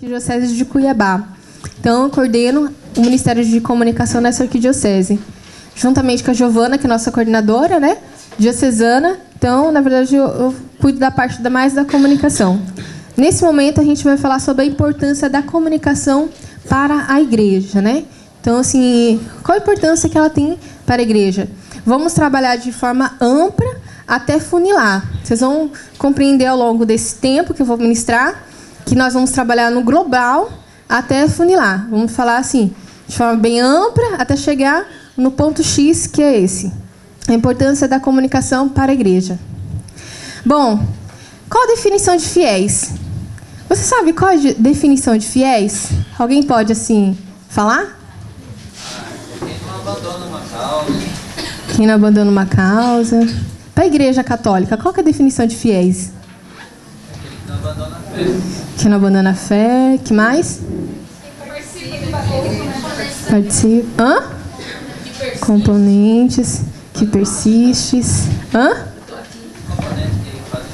Arquidiocese de Cuiabá. Então, eu coordeno o Ministério de Comunicação nessa arquidiocese. Juntamente com a Giovana, que é nossa coordenadora, né? Diocesana. Então, na verdade, eu cuido da parte mais da comunicação. Nesse momento, a gente vai falar sobre a importância da comunicação para a igreja, né? Então, assim, qual a importância que ela tem para a igreja? Vamos trabalhar de forma ampla até funilar. Vocês vão compreender ao longo desse tempo que eu vou ministrar que nós vamos trabalhar no global até funilar. Vamos falar assim, de forma bem ampla até chegar no ponto X, que é esse. A importância da comunicação para a igreja. Bom, qual a definição de fiéis? Você sabe qual é a definição de fiéis? Alguém pode, assim, falar? Quem não abandona uma causa. Quem não abandona uma causa. Para a igreja católica, qual que é a definição de fiéis? Aquele que não abandona a fé. Quem não abandona a fé. Que mais? Participa. Hã? Componentes. Que persistes. Hã? Componentes que fazem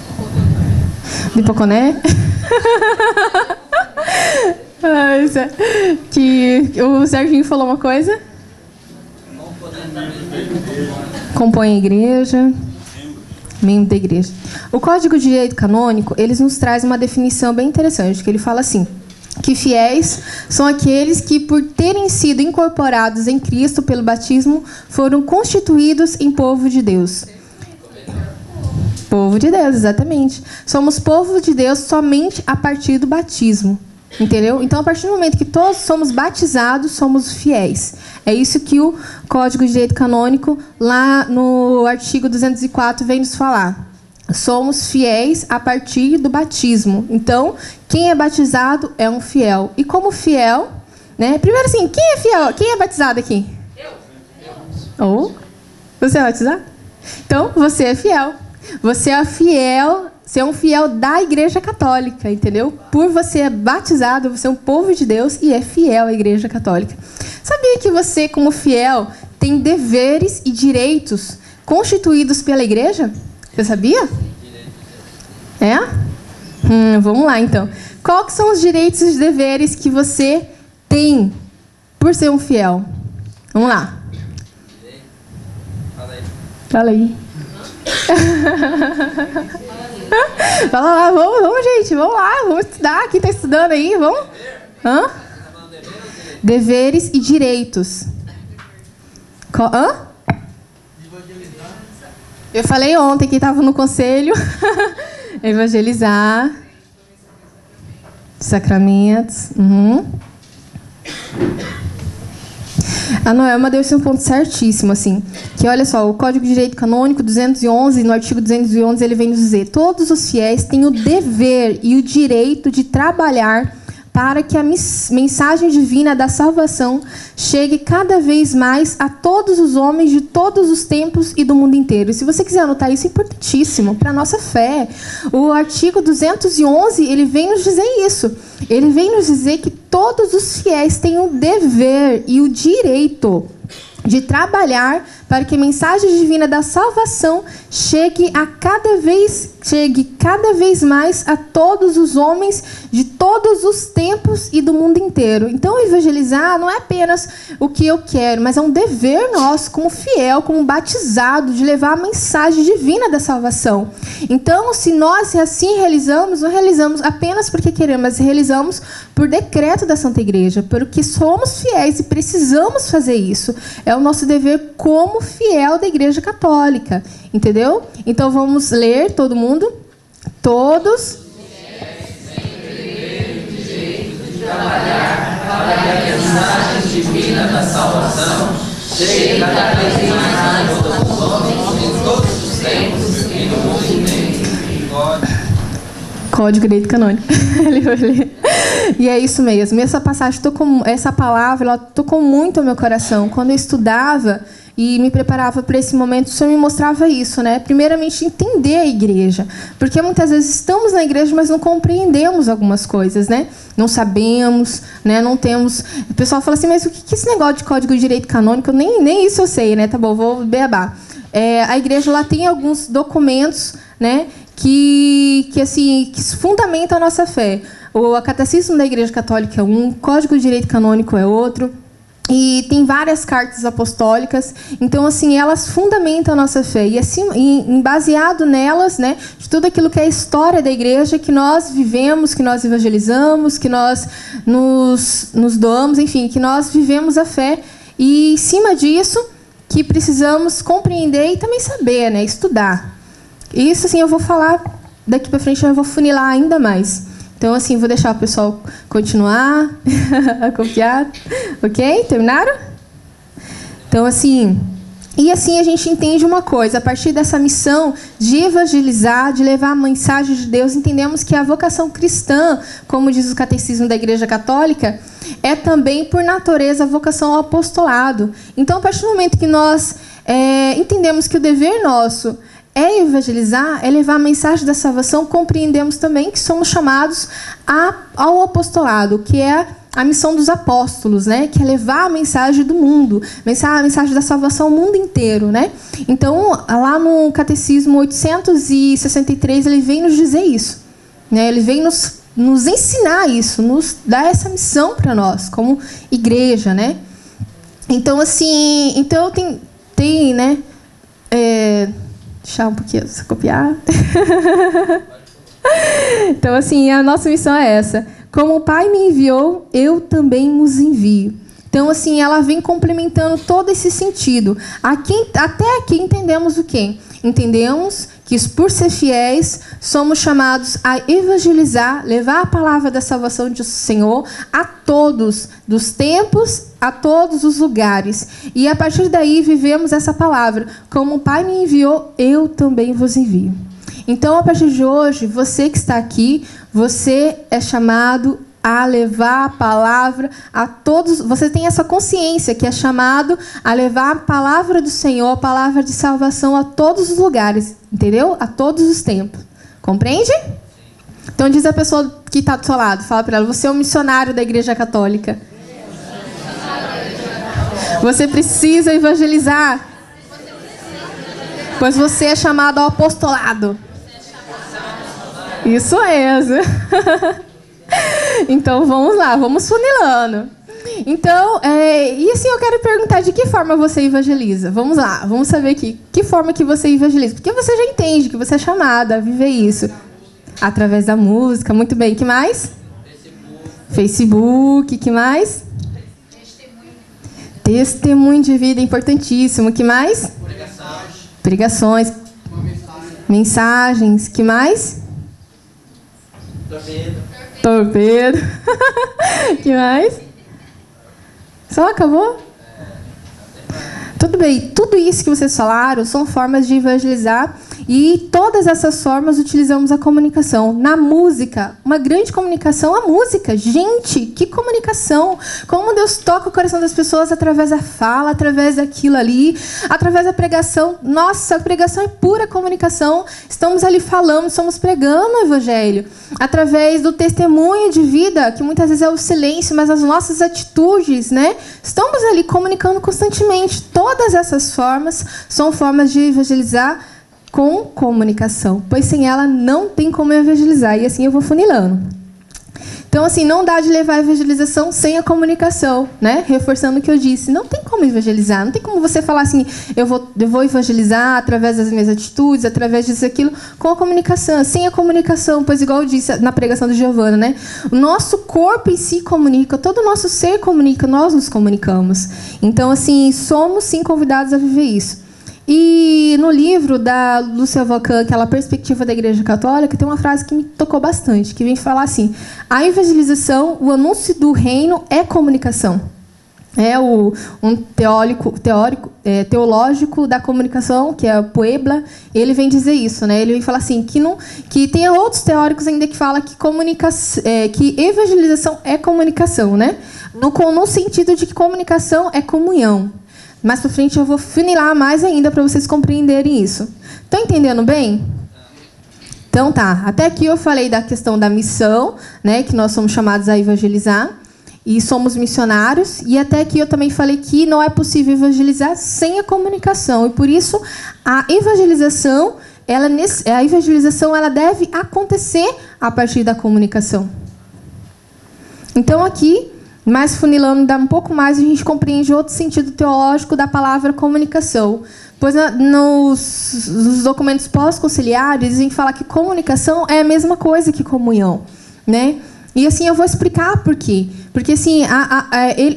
Lipoconé? Que o Serginho falou uma coisa. Compõe a igreja. Membro da igreja. O Código de Direito Canônico, eles nos traz uma definição bem interessante, que ele fala assim, que fiéis são aqueles que, por terem sido incorporados em Cristo pelo batismo, foram constituídos em povo de Deus. Povo de Deus, exatamente. Somos povo de Deus somente a partir do batismo. Entendeu? Então, a partir do momento que todos somos batizados, somos fiéis. É isso que o Código de Direito Canônico, lá no artigo 204, vem nos falar. Somos fiéis a partir do batismo. Então, quem é batizado é um fiel. E como fiel, né? Primeiro assim, quem é fiel? Quem é batizado aqui? Eu. Ou? Você é batizado? Então, você é fiel. Você é fiel. Você é um fiel da Igreja Católica, entendeu? Por você é batizado, você é um povo de Deus e é fiel à Igreja Católica. Sabia que você, como fiel, tem deveres e direitos constituídos pela Igreja? Você sabia? É? Vamos lá, então. Quais são os direitos e deveres que você tem por ser um fiel? Vamos lá. Fala aí. Fala lá, vamos, gente, vamos lá, vamos estudar. Quem está estudando aí, vamos? Hã? Deveres e direitos. Hã? Eu falei ontem que estava no conselho. Evangelizar. Sacramentos. A Noelma deu esse um ponto certíssimo, assim, que olha só, o Código de Direito Canônico 211, no artigo 211, ele vem nos dizer: todos os fiéis têm o dever e o direito de trabalhar para que a mensagem divina da salvação chegue cada vez mais a todos os homens de todos os tempos e do mundo inteiro. E se você quiser anotar isso, é importantíssimo para a nossa fé. O artigo 211, ele vem nos dizer isso. Ele vem nos dizer que todos os fiéis têm o dever e o direito de trabalhar para que a mensagem divina da salvação chegue cada vez mais a todos os homens de todos os tempos e do mundo inteiro. Então, evangelizar não é apenas o que eu quero, mas é um dever nosso, como fiel, como batizado, de levar a mensagem divina da salvação. Então, se nós assim realizamos, não realizamos apenas porque queremos, mas realizamos por decreto da Santa Igreja, porque somos fiéis e precisamos fazer isso. É o nosso dever como fiel da Igreja Católica. Entendeu? Então, vamos ler, todo mundo. Todos. Trabalhar para que a mensagem divina da salvação chegue cada vez mais a todos os homens em todos os tempos e no mundo inteiro. Código de Direito Canônico. Ele vai ler. E é isso mesmo. Essa passagem essa palavra, ela tocou muito ao meu coração. Quando eu estudava e me preparava para esse momento, o Senhor me mostrava isso, né? Primeiramente, entender a igreja. Porque muitas vezes estamos na igreja, mas não compreendemos algumas coisas, né? Não sabemos, né? Não temos... O pessoal fala assim, mas o que é esse negócio de Código de Direito Canônico? Nem isso eu sei, né? Tá bom, vou beabá. A igreja lá tem alguns documentos, né? Que fundamentam a nossa fé. o Catecismo da Igreja Católica é um, o Código de Direito Canônico é outro. E tem várias cartas apostólicas, então assim elas fundamentam a nossa fé e assim, baseado nelas, né, de tudo aquilo que é a história da igreja, que nós vivemos, que nós evangelizamos, que nós nos doamos, enfim, que nós vivemos a fé e em cima disso que precisamos compreender e também saber, né, estudar. Isso assim eu vou falar daqui para frente, eu vou funilar ainda mais. Então, assim, vou deixar o pessoal continuar a copiar. Ok? Terminaram? Então, assim... E assim a gente entende uma coisa. A partir dessa missão de evangelizar, de levar a mensagem de Deus, entendemos que a vocação cristã, como diz o Catecismo da Igreja Católica, é também, por natureza, a vocação ao apostolado. Então, a partir do momento que nós entendemos que o dever nosso é evangelizar, é levar a mensagem da salvação, compreendemos também que somos chamados ao apostolado, que é a missão dos apóstolos, né? Que é levar a mensagem do mundo, a mensagem da salvação ao mundo inteiro, né? Então, lá no Catecismo 863, ele vem nos dizer isso, né? Ele vem nos ensinar isso, nos dar essa missão para nós, como igreja, né? Então, assim, então tem né? Deixar um pouquinho, copiar. Então, assim, a nossa missão é essa. Como o Pai me enviou, eu também os envio. Então, assim, ela vem complementando todo esse sentido. Até aqui entendemos o quê? Entendemos que, por ser fiéis, somos chamados a evangelizar, levar a palavra da salvação do Senhor a todos, dos tempos, a todos os lugares. E, a partir daí, vivemos essa palavra. Como o Pai me enviou, eu também vos envio. Então, a partir de hoje, você que está aqui, você é chamado a levar a palavra a todos. Você tem essa consciência que é chamado a levar a palavra do Senhor, a palavra de salvação a todos os lugares, entendeu? A todos os tempos. Compreende? Então diz a pessoa que está do seu lado, fala para ela: você é um missionário da Igreja Católica. Você precisa evangelizar, pois você é chamado ao apostolado. Isso mesmo. Então, vamos lá, vamos funilando. Então, e assim eu quero perguntar, de que forma você evangeliza? Vamos lá, vamos saber aqui. Que forma que você evangeliza? Porque você já entende que você é chamada a viver isso. Através da música, muito bem. Que mais? Facebook, que mais? Testemunho de vida, importantíssimo. Que mais? Pregações. Mensagens. Que mais? Torpedo. Que mais? Só acabou? Tudo bem. Tudo isso que vocês falaram são formas de evangelizar e todas essas formas utilizamos a comunicação. Na música, uma grande comunicação, a música. Gente, que comunicação! Como Deus toca o coração das pessoas através da fala, através daquilo ali, através da pregação. Nossa, a pregação é pura comunicação. Estamos ali falando, estamos pregando o evangelho. Através do testemunho de vida, que muitas vezes é o silêncio, mas as nossas atitudes, né? Estamos ali comunicando constantemente. Todas essas formas são formas de evangelizar com comunicação, pois sem ela não tem como evangelizar. E assim eu vou funilando. Então, assim, não dá de levar a evangelização sem a comunicação, né? Reforçando o que eu disse, não tem como evangelizar, não tem como você falar assim, eu vou evangelizar através das minhas atitudes, através disso, aquilo, com a comunicação. Sem a comunicação, pois igual eu disse na pregação do Giovana, né? O nosso corpo em si comunica, todo o nosso ser comunica, nós nos comunicamos. Então, assim, somos sim convidados a viver isso. E no livro da Lúcia Vacan, aquela perspectiva da Igreja Católica, tem uma frase que me tocou bastante, que vem falar assim: a evangelização, o anúncio do reino é comunicação. Um teológico da comunicação, que é o Puebla, ele vem dizer isso, né? Ele vem falar assim, que tem outros teóricos ainda que falam que evangelização é comunicação, né? No sentido de que comunicação é comunhão. Mais para frente eu vou funilar mais ainda para vocês compreenderem isso. Estão entendendo bem? Então tá. Até aqui eu falei da questão da missão, né, que nós somos chamados a evangelizar e somos missionários. E até aqui eu também falei que não é possível evangelizar sem a comunicação. E por isso a evangelização, ela deve acontecer a partir da comunicação. Então, aqui, mais funilando, dá um pouco mais, a gente compreende outro sentido teológico da palavra comunicação. Pois nos documentos pós-conciliares, a gente fala que comunicação é a mesma coisa que comunhão, né? E assim, eu vou explicar por quê. Porque assim,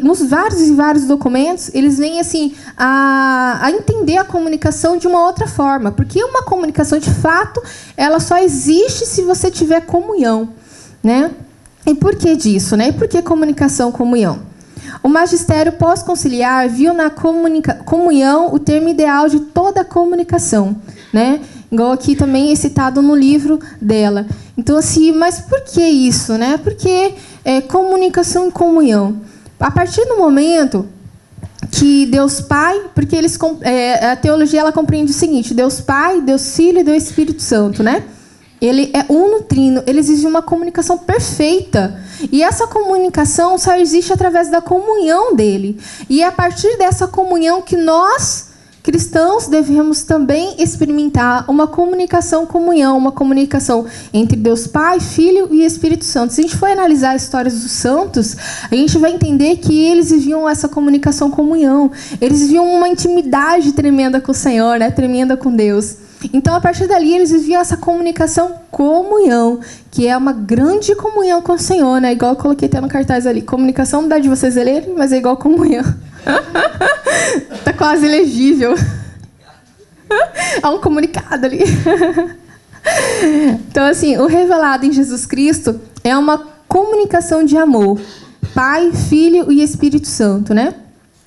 nos vários e vários documentos, eles vêm assim, a entender a comunicação de uma outra forma. Porque uma comunicação, de fato, ela só existe se você tiver comunhão, né? E por que disso, né? E por que comunicação, comunhão? O magistério pós-conciliar viu na comunhão o termo ideal de toda comunicação, né? Igual aqui também é citado no livro dela. Então, assim, mas por que isso, né? Porque comunicação e comunhão. A partir do momento que Deus Pai, porque a teologia ela compreende o seguinte: Deus Pai, Deus Filho e Deus Espírito Santo, né? Ele é uno, trino. Ele exige uma comunicação perfeita. E essa comunicação só existe através da comunhão dele. E é a partir dessa comunhão que nós, cristãos, devemos também experimentar uma comunicação, comunhão, uma comunicação entre Deus Pai, Filho e Espírito Santo. Se a gente for analisar as histórias dos santos, a gente vai entender que eles viviam essa comunicação, comunhão. Eles viviam uma intimidade tremenda com o Senhor, né? Tremenda com Deus. Então, a partir dali, eles viviam essa comunicação, comunhão, que é uma grande comunhão com o Senhor, né? Igual eu coloquei até no cartaz ali. Comunicação não dá de vocês lerem, mas é igual comunhão. Tá quase legível. Há um comunicado ali. Então, assim, o revelado em Jesus Cristo é uma comunicação de amor. Pai, Filho e Espírito Santo, né?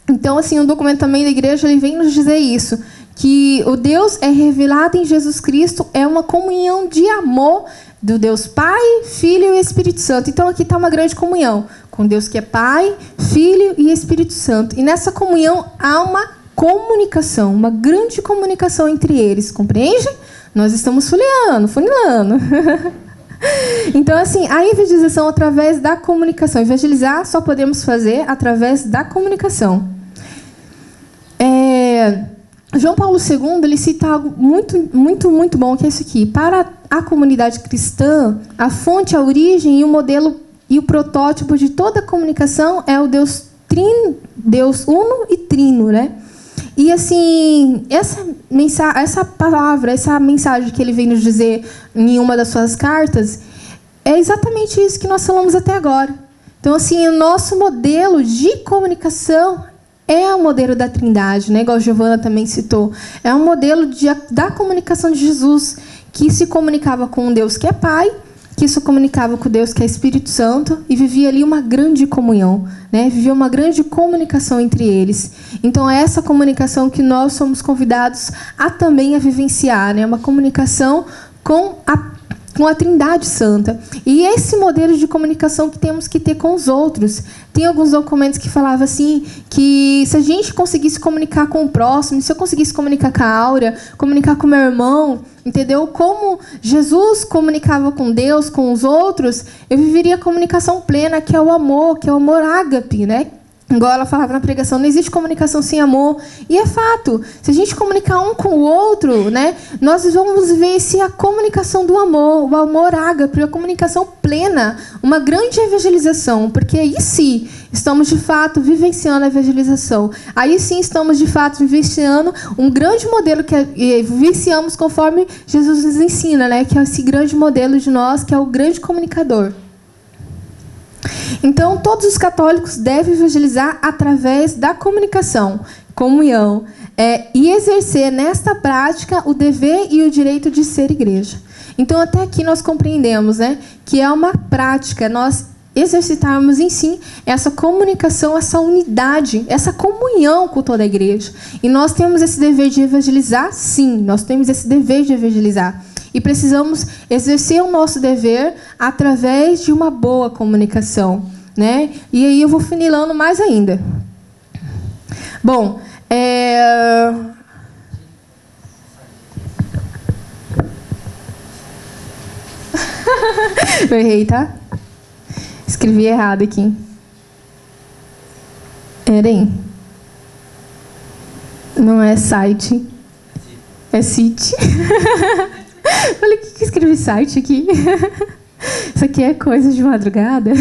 Então, assim, o documento também da igreja, ele vem nos dizer isso, que o Deus é revelado em Jesus Cristo, é uma comunhão de amor do Deus Pai, Filho e Espírito Santo. Então aqui está uma grande comunhão com Deus que é Pai, Filho e Espírito Santo. E nessa comunhão há uma comunicação, uma grande comunicação entre eles, compreende? Nós estamos funilando. Então, assim, a evangelização através da comunicação. Evangelizar só podemos fazer através da comunicação. João Paulo II, ele cita algo muito bom, que é isso aqui. Para a comunidade cristã, a fonte, a origem e o modelo e o protótipo de toda comunicação é o Deus trino, Deus uno e trino, né? E assim, essa palavra, essa mensagem que ele vem nos dizer em uma das suas cartas, é exatamente isso que nós falamos até agora. Então, assim, o nosso modelo de comunicação é o modelo da Trindade, né? Igual a Giovana também citou. É um modelo da comunicação de Jesus, que se comunicava com um Deus que é Pai, que se comunicava com Deus que é Espírito Santo, e vivia ali uma grande comunhão, né? Vivia uma grande comunicação entre eles. Então, é essa comunicação que nós somos convidados a também vivenciar, né? Uma comunicação com a Trindade Santa. E esse modelo de comunicação que temos que ter com os outros. Tem alguns documentos que falavam assim, que se a gente conseguisse comunicar com o próximo, se eu conseguisse comunicar com a Áurea, comunicar com o meu irmão, entendeu? Como Jesus comunicava com Deus, com os outros, eu viveria a comunicação plena, que é o amor ágape, né? Igual ela falava na pregação, não existe comunicação sem amor. E é fato. Se a gente comunicar um com o outro, né, nós vamos ver a comunicação do amor, o amor ágape, a comunicação plena, uma grande evangelização. Porque aí sim estamos, de fato, vivenciando a evangelização. Aí sim estamos, de fato, vivenciando um grande modelo que vivenciamos conforme Jesus nos ensina, né, que é esse grande modelo de nós, que é o grande comunicador. Então, todos os católicos devem evangelizar através da comunicação, comunhão, e exercer nesta prática o dever e o direito de ser igreja. Então, até aqui nós compreendemos, né, que é uma prática, nós exercitarmos em si essa comunicação, essa unidade, essa comunhão com toda a igreja. E nós temos esse dever de evangelizar? Sim, nós temos esse dever de evangelizar. E precisamos exercer o nosso dever através de uma boa comunicação, né? E aí eu vou funilando mais ainda. Bom, eu errei, tá? Escrevi errado aqui. Eren. Não é site. É site. Olha o que eu escrevi site aqui. Isso aqui é coisa de madrugada.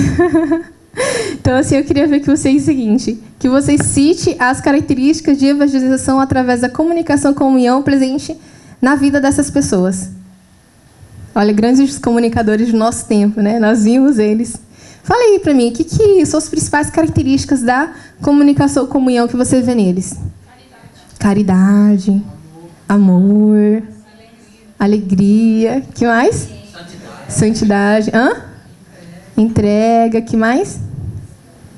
Então, assim, eu queria ver que vocês o seguinte, que vocês cite as características de evangelização através da comunicação e comunhão presente na vida dessas pessoas. Olha, grandes comunicadores do nosso tempo, né? Nós vimos eles. Fala aí para mim, o que são as principais características da comunicação e comunhão que você vê neles? Caridade, amor, alegria. Que mais? Santidade. Entrega. Que mais?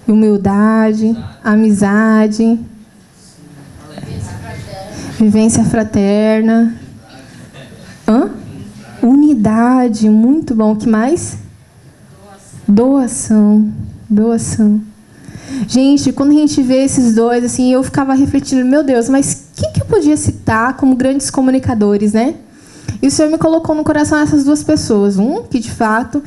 Humildade, amizade, vivência fraterna. Unidade, muito bom. O que mais? Doação. Gente, quando a gente vê esses dois, assim, eu ficava refletindo, meu Deus, mas quem que eu podia citar como grandes comunicadores, né? E o Senhor me colocou no coração essas duas pessoas. Um, que de fato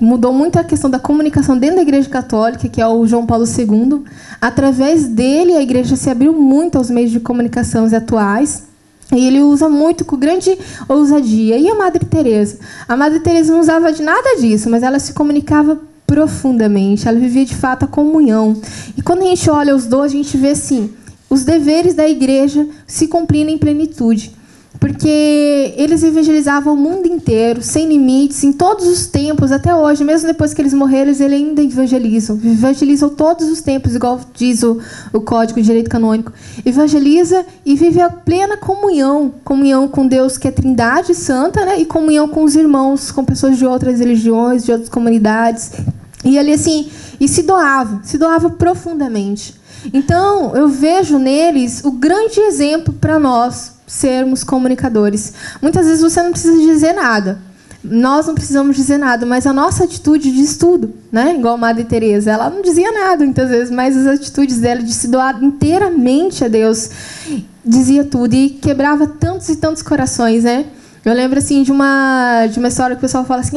mudou muito a questão da comunicação dentro da Igreja Católica, que é o João Paulo II. Através dele, a Igreja se abriu muito aos meios de comunicação atuais. E ele usa muito com grande ousadia. E a Madre Teresa? A Madre Teresa não usava de nada disso, mas ela se comunicava profundamente. Ela vivia, de fato, a comunhão. E quando a gente olha os dois, a gente vê, assim, os deveres da Igreja se cumprindo em plenitude. Porque eles evangelizavam o mundo inteiro, sem limites, em todos os tempos, até hoje. Mesmo depois que eles morreram, eles ainda evangelizam. Evangelizam todos os tempos, igual diz o Código de Direito Canônico. Evangeliza e vive a plena comunhão. Comunhão com Deus, que é Trindade Santa, né? E comunhão com os irmãos, com pessoas de outras religiões, de outras comunidades. E ele, assim, se doava profundamente. Então, eu vejo neles o grande exemplo para nós sermos comunicadores. Muitas vezes você não precisa dizer nada. Nós não precisamos dizer nada, mas a nossa atitude diz tudo, né? Igual a Madre Teresa, ela não dizia nada muitas vezes, mas as atitudes dela de se doar inteiramente a Deus dizia tudo e quebrava tantos e tantos corações, né? Eu lembro, assim, de uma história que o pessoal fala assim,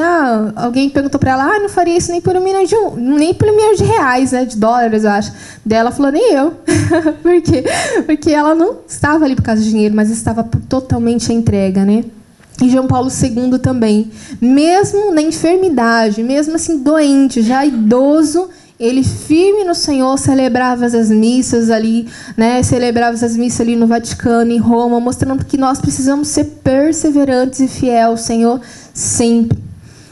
alguém perguntou para ela, não faria isso nem por $1 milhão de reais, né, de dólares, eu acho. Daí ela falou, nem eu. Por quê? Porque ela não estava ali por causa do dinheiro, mas estava totalmente entrega, né? E João Paulo II também. Mesmo na enfermidade, mesmo assim doente, já idoso, ele firme no Senhor, celebrava as missas ali, né? Celebrava as missas ali no Vaticano, em Roma, mostrando que nós precisamos ser perseverantes e fiel ao Senhor sempre.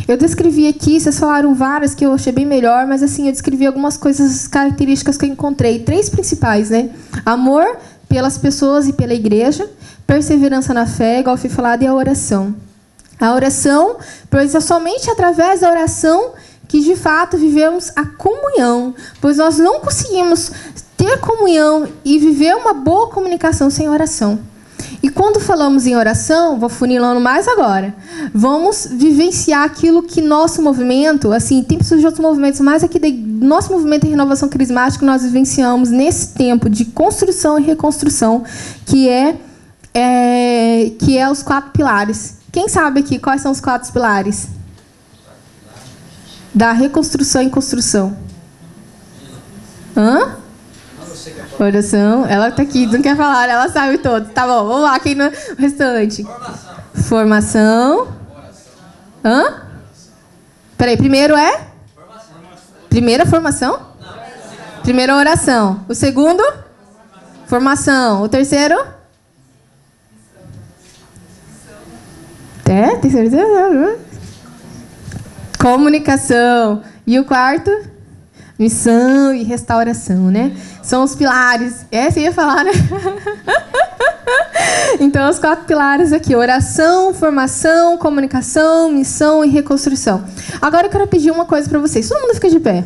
Eu descrevi aqui, vocês falaram várias que eu achei bem melhor, mas assim, eu descrevi algumas coisas, características que eu encontrei. 3 principais, né? Amor pelas pessoas e pela igreja, perseverança na fé, igual foi falado, e a oração. A oração, pois é somente através da oração que, de fato, vivemos a comunhão, pois nós não conseguimos ter comunhão e viver uma boa comunicação sem oração. E quando falamos em oração, vou funilando mais agora, vamos vivenciar aquilo que nosso movimento, assim, tem pessoas de outros movimentos, mas aqui do nosso movimento de renovação carismática, nós vivenciamos nesse tempo de construção e reconstrução, que é os 4 pilares. Quem sabe aqui quais são os 4 pilares? Da reconstrução e construção. Oração. Ela está aqui, não quer falar, ela sabe todos. Tá bom, vamos lá, aqui no restante. Formação. Peraí, primeiro é? Primeira formação? Primeira oração. O segundo? Formação. O terceiro? Tem certeza? Comunicação. E o quarto? Missão e restauração, né? São os pilares. Você ia falar, né? Então, os 4 pilares aqui. Oração, formação, comunicação, missão e reconstrução. Agora eu quero pedir uma coisa para vocês. Todo mundo fica de pé.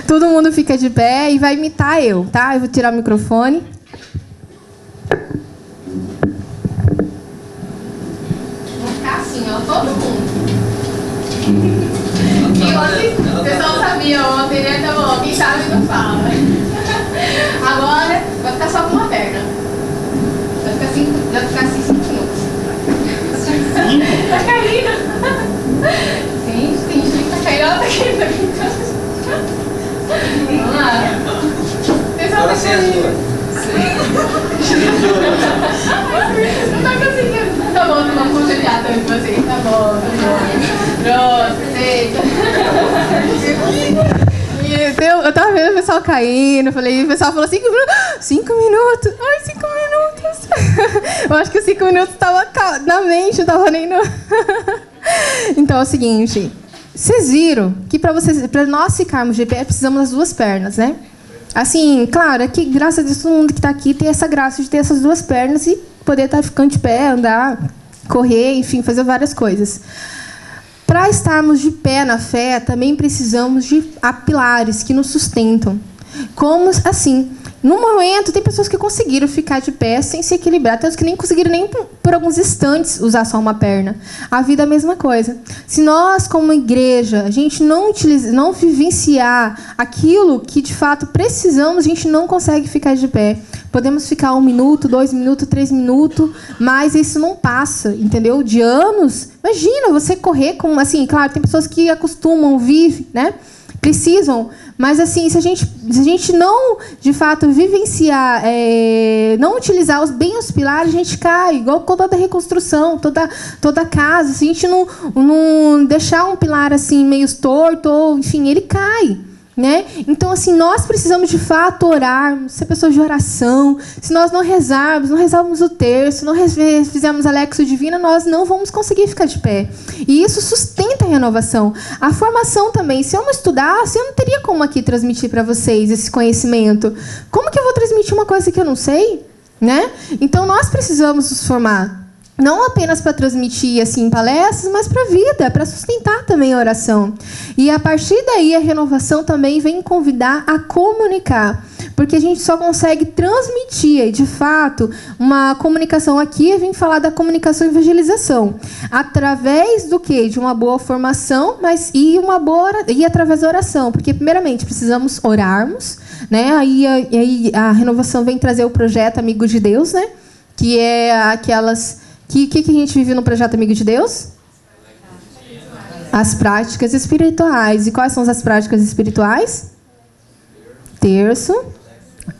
Todo mundo fica de pé e vai imitar eu, tá? Eu vou tirar o microfone. Assim, ó, todo mundo. E ontem, vocês não sabiam ontem, né? Tá bom, quem sabe não fala. Agora, vai ficar só com uma perna. Vai ficar assim 5 minutos. Tá caindo. Sim, tá caindo, ela tá caindo. Vamos lá. Agora sim as duas. Não tá conseguindo. Tá bom, não vamos conciliar tanto assim. Tá bom. Pronto, aceita. tava caindo. Falei, o pessoal falou 5 minutos. 5 minutos. Ai, 5 minutos. Eu acho que os 5 minutos estavam na mente, não tava nem no... Então é o seguinte. Vocês viram que para nós ficarmos de pé, precisamos das duas pernas, né? Assim, claro, é que graças a Deus todo mundo que está aqui tem essa graça de ter essas duas pernas e poder estar ficando de pé, andar, correr, enfim, fazer várias coisas. Para estarmos de pé na fé, também precisamos de pilares que nos sustentam. Como assim? No momento, tem pessoas que conseguiram ficar de pé sem se equilibrar. Tem outros que nem conseguiram nem por alguns instantes usar só uma perna. A vida é a mesma coisa. Se nós, como igreja, a gente não vivenciar aquilo que, de fato, precisamos, a gente não consegue ficar de pé. Podemos ficar 1 minuto, 2 minutos, 3 minutos, mas isso não passa, entendeu? De anos. Imagina você correr com... Assim, claro, tem pessoas que acostumam, vivem, né? Precisam, mas assim, se a gente não, de fato, vivenciar, não utilizar bem os pilares, a gente cai, igual com toda reconstrução, toda casa. Se a gente não deixar um pilar assim meio torto, ou, enfim, ele cai. Né? Então, assim, nós precisamos, de fato, orarmos, ser pessoas de oração. Se nós não rezarmos o terço, não fizermos a Lexio Divina, nós não vamos conseguir ficar de pé. E isso sustenta a renovação. A formação também. Se eu não estudasse, eu não teria como aqui transmitir para vocês esse conhecimento. Como que eu vou transmitir uma coisa que eu não sei? Né? Então, nós precisamos nos formar. Não apenas para transmitir assim palestras, mas para a vida, para sustentar também a oração. E a partir daí a renovação também vem convidar a comunicar, porque a gente só consegue transmitir, de fato, uma comunicação aqui, vem falar da comunicação e evangelização, através do quê? De uma boa formação, mas e através da oração, porque primeiramente precisamos orarmos, né? Aí a renovação vem trazer o projeto Amigo de Deus, né? Que é aquelas que a gente vive no projeto Amigo de Deus? As práticas espirituais. E quais são as práticas espirituais? Terço,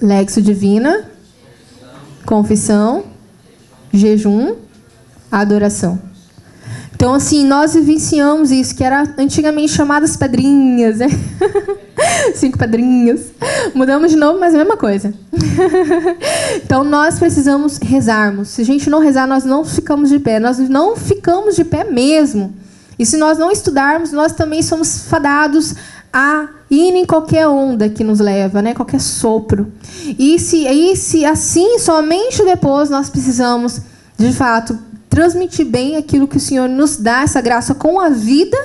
Lexio Divina, confissão, jejum, adoração. Então, assim, nós vivenciamos isso, que era antigamente chamadas pedrinhas, né? 5 pedrinhas. Mudamos de novo, mas é a mesma coisa. Então, nós precisamos rezarmos. Se a gente não rezar, nós não ficamos de pé. Nós não ficamos de pé mesmo. E se nós não estudarmos, nós também somos fadados a ir em qualquer onda que nos leva, né? Qualquer sopro. E se assim, somente depois nós precisamos, de fato, transmitir bem aquilo que o Senhor nos dá, essa graça com a vida,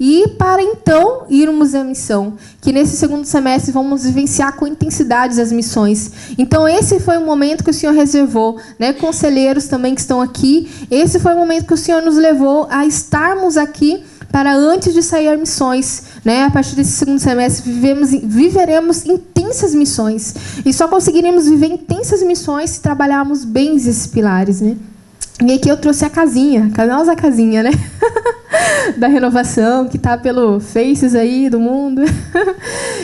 e para então irmos à missão. Que nesse segundo semestre vamos vivenciar com intensidade as missões. Então esse foi o momento que o Senhor reservou, né? Conselheiros também que estão aqui. Esse foi o momento que o Senhor nos levou a estarmos aqui para antes de sair missões, né? A partir desse segundo semestre viveremos intensas missões. E só conseguiremos viver intensas missões se trabalharmos bem esses pilares, né? E aqui eu trouxe a casinha, a nossa casinha, né? Da renovação, que está pelo Faces aí do mundo.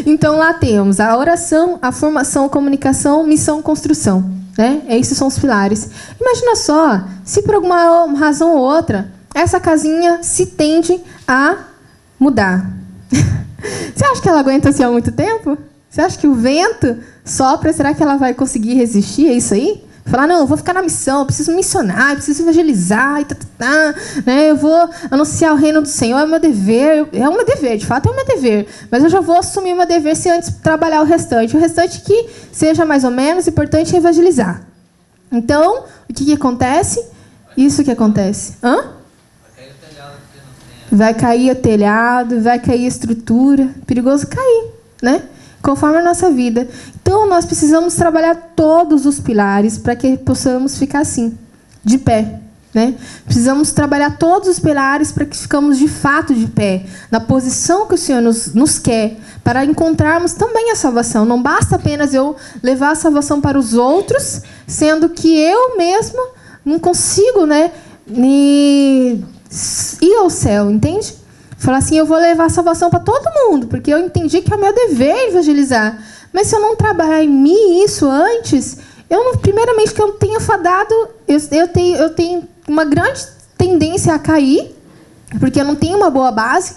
Então lá temos a oração, a formação, a comunicação, missão, construção, né? Esses são os pilares. Imagina só, se por alguma razão ou outra, essa casinha se tende a mudar. Você acha que ela aguenta assim há muito tempo? Você acha que o vento sopra? Será que ela vai conseguir resistir a isso aí? Falar, não, eu vou ficar na missão, eu preciso missionar, eu preciso evangelizar, né? Eu vou anunciar o reino do Senhor, é o meu dever, de fato é o meu dever, mas eu já vou assumir o meu dever se antes trabalhar o restante. O restante que seja mais ou menos, o importante é evangelizar. Então, o que acontece? Isso que acontece. Vai cair o telhado, vai cair a estrutura, perigoso cair, né? Conforme a nossa vida. Então, nós precisamos trabalhar todos os pilares para que possamos ficar assim, de pé. Né? Precisamos trabalhar todos os pilares para que ficamos de fato de pé, na posição que o Senhor nos quer, para encontrarmos também a salvação. Não basta apenas eu levar a salvação para os outros, sendo que eu mesma não consigo, né, ir ao céu, entende? Falar assim, eu vou levar a salvação para todo mundo, porque eu entendi que é o meu dever evangelizar. Mas se eu não trabalhar em mim isso antes, primeiramente que eu tenho fadado, eu tenho uma grande tendência a cair, porque eu não tenho uma boa base.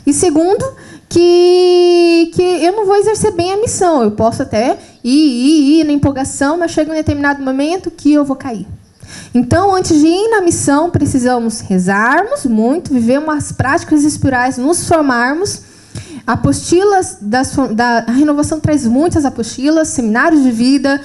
E segundo, que que eu não vou exercer bem a missão. Eu posso até ir na empolgação, mas chega um determinado momento que eu vou cair. Então, antes de ir na missão, precisamos rezarmos muito, viver umas práticas espirituais, nos formarmos. Apostilas, a renovação traz muitas apostilas, seminários de vida,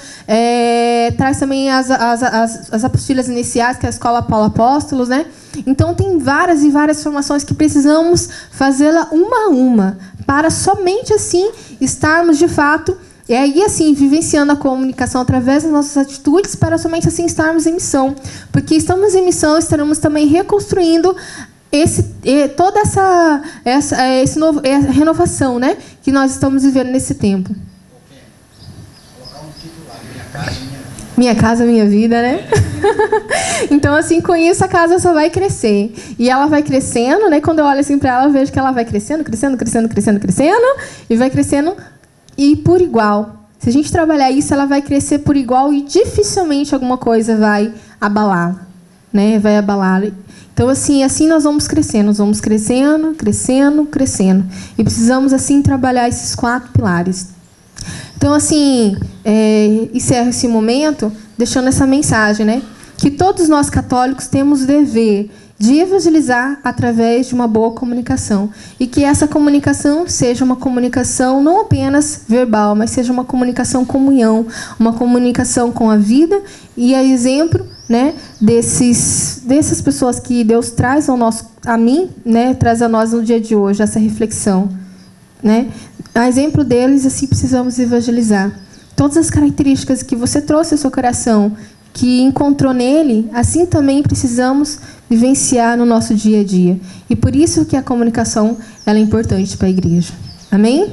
traz também as apostilas iniciais, que é a Escola Paulo Apóstolos, né? Então, tem várias e várias formações que precisamos fazê-la uma a uma, para somente assim estarmos, de fato, e aí, assim, vivenciando a comunicação através das nossas atitudes, para somente assim estarmos em missão. Porque estamos em missão, estaremos também reconstruindo toda essa renovação, né, que nós estamos vivendo nesse tempo. Colocar um título lá, Minha Casa, Minha Vida, né? Então, assim, com isso a casa só vai crescer. E ela vai crescendo, né? Quando eu olho assim para ela, eu vejo que ela vai crescendo, crescendo, crescendo, crescendo, crescendo, e vai crescendo e por igual. Se a gente trabalhar isso, ela vai crescer por igual e dificilmente alguma coisa vai abalar, né? Vai abalar. Então, assim nós vamos crescendo, crescendo, crescendo. E precisamos, assim, trabalhar esses 4 pilares. Então, assim, encerro esse momento deixando essa mensagem, né? Que todos nós católicos temos o dever de evangelizar através de uma boa comunicação. E que essa comunicação seja uma comunicação não apenas verbal, mas seja uma comunicação comunhão, uma comunicação com a vida e a exemplo, né, dessas pessoas que Deus traz a mim, né, traz a nós no dia de hoje, essa reflexão, né? A exemplo deles, assim, precisamos evangelizar. Todas as características que você trouxe ao seu coração, que encontrou nele, assim também precisamos vivenciar no nosso dia a dia. E por isso que a comunicação ela é importante para a igreja. Amém?